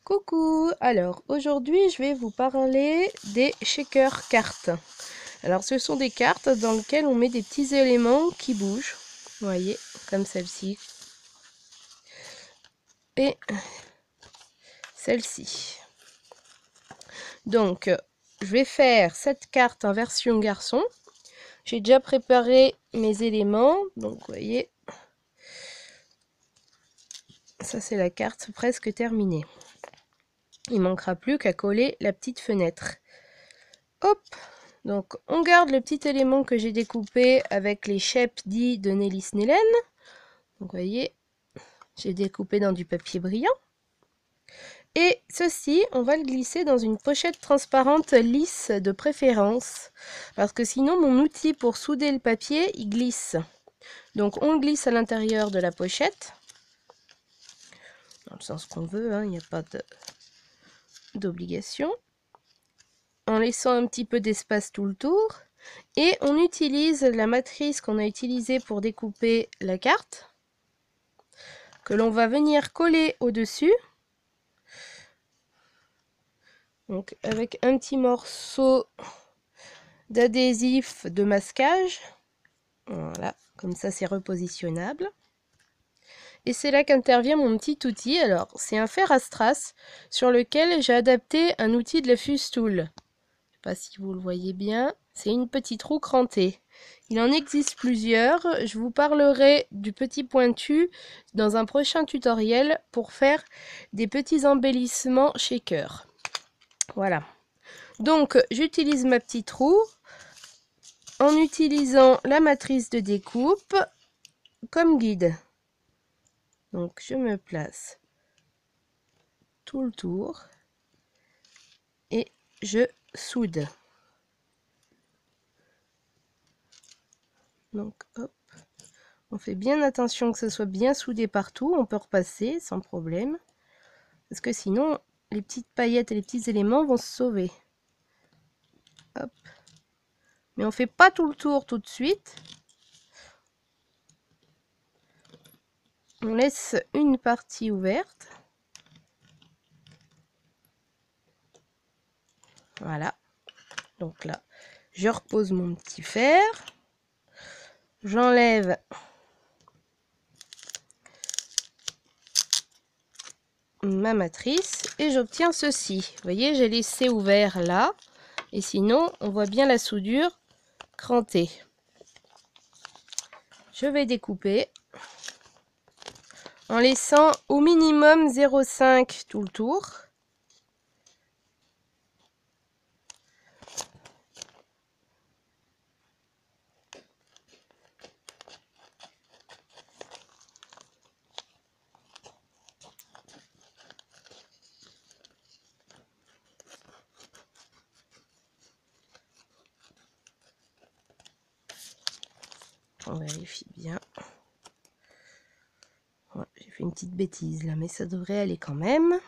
Coucou! Alors aujourd'hui je vais vous parler des shakers cartes. Alors ce sont des cartes dans lesquelles on met des petits éléments qui bougent. Vous voyez, comme celle-ci. Et celle-ci. Donc je vais faire cette carte en version garçon. J'ai déjà préparé mes éléments. Donc vous voyez, ça c'est la carte presque terminée. Il manquera plus qu'à coller la petite fenêtre. Hop! Donc on garde le petit élément que j'ai découpé avec les shapes dits de Nelly Snellen. Donc vous voyez, j'ai découpé dans du papier brillant. Et ceci, on va le glisser dans une pochette transparente lisse de préférence. Parce que sinon mon outil pour souder le papier, il glisse. Donc on le glisse à l'intérieur de la pochette. Dans le sens qu'on veut, hein, il n'y a pas d'obligation. En laissant un petit peu d'espace tout le tour. Et on utilise la matrice qu'on a utilisée pour découper la carte, que l'on va venir coller au-dessus. Donc avec un petit morceau d'adhésif de masquage. Voilà, comme ça c'est repositionnable. Et c'est là qu'intervient mon petit outil. Alors c'est un fer à strass sur lequel j'ai adapté un outil de la Fustool. Je ne sais pas si vous le voyez bien. C'est une petite roue crantée. Il en existe plusieurs. Je vous parlerai du petit pointu dans un prochain tutoriel pour faire des petits embellissements shaker. Voilà. Donc j'utilise ma petite roue en utilisant la matrice de découpe comme guide. Donc je me place tout le tour et je soude. Donc hop, on fait bien attention que ce soit bien soudé partout. On peut repasser sans problème, parce que sinon les petites paillettes et les petits éléments vont se sauver. Hop. Mais on fait pas tout le tour tout de suite. On laisse une partie ouverte. Voilà. Donc là, je repose mon petit fer. J'enlève ma matrice et j'obtiens ceci. Vous voyez, j'ai laissé ouvert là. Et sinon, on voit bien la soudure crantée. Je vais découper en laissant au minimum 0,5 tout le tour. On vérifie bien. Ouais, j'ai fait une petite bêtise là, mais ça devrait aller quand même.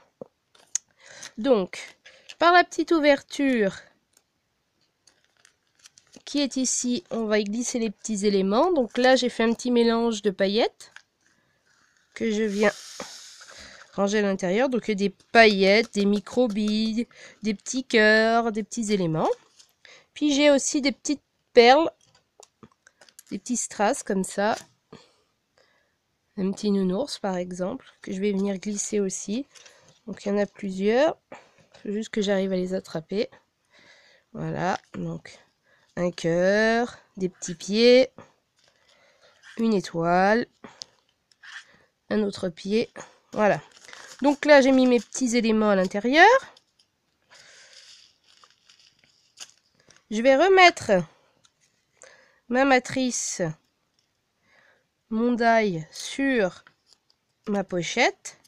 Donc, par la petite ouverture qui est ici, on va y glisser les petits éléments. Donc là, j'ai fait un petit mélange de paillettes que je viens ranger à l'intérieur. Donc des paillettes, des micro-billes, des petits cœurs, des petits éléments. Puis j'ai aussi des petites perles, des petits strass comme ça. Un petit nounours par exemple, que je vais venir glisser aussi. Donc il y en a plusieurs. Il faut juste que j'arrive à les attraper. Voilà, donc un cœur, des petits pieds, une étoile, un autre pied. Voilà. Donc là, j'ai mis mes petits éléments à l'intérieur. Je vais remettre ma matrice, mon die sur ma pochette.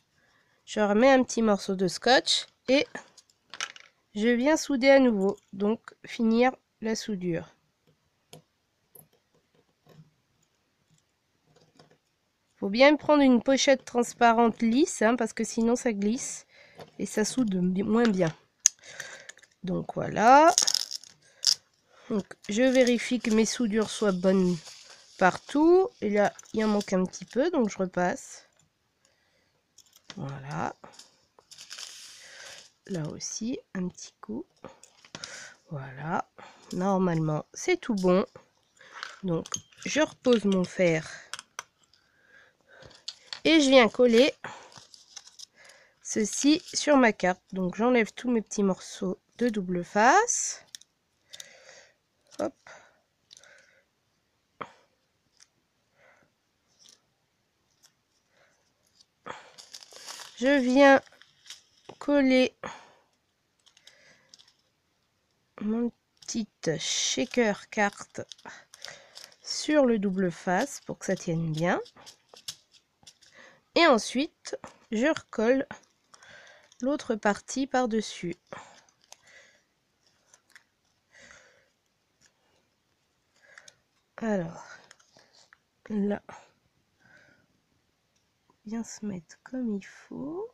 Je remets un petit morceau de scotch et je viens souder à nouveau. Donc, finir la soudure. Faut bien prendre une pochette transparente lisse, hein, parce que sinon ça glisse et ça soude moins bien. Donc voilà. Donc je vérifie que mes soudures soient bonnes partout. Et là, il en manque un petit peu, donc je repasse. Voilà. là aussi, un petit coup. Voilà, normalement c'est tout bon. Donc je repose mon fer et je viens coller ceci sur ma carte. Donc j'enlève tous mes petits morceaux de double face. Hop. Je viens coller mon petite shaker carte sur le double face pour que ça tienne bien. Et ensuite, je recolle l'autre partie par-dessus. Alors, là, bien se mettre comme il faut.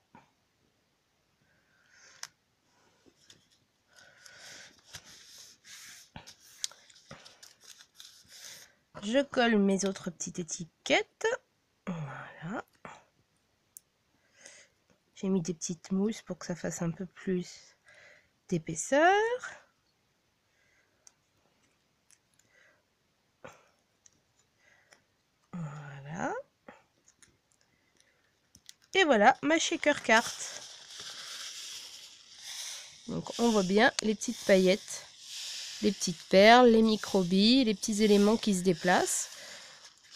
Je colle mes autres petites étiquettes. Voilà. J'ai mis des petites mousses pour que ça fasse un peu plus d'épaisseur. Voilà. Et voilà ma shaker carte. Donc on voit bien les petites paillettes, les petites perles, les microbilles, les petits éléments qui se déplacent.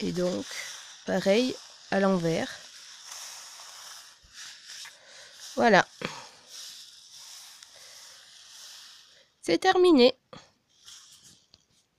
Et donc pareil à l'envers. Voilà. C'est terminé.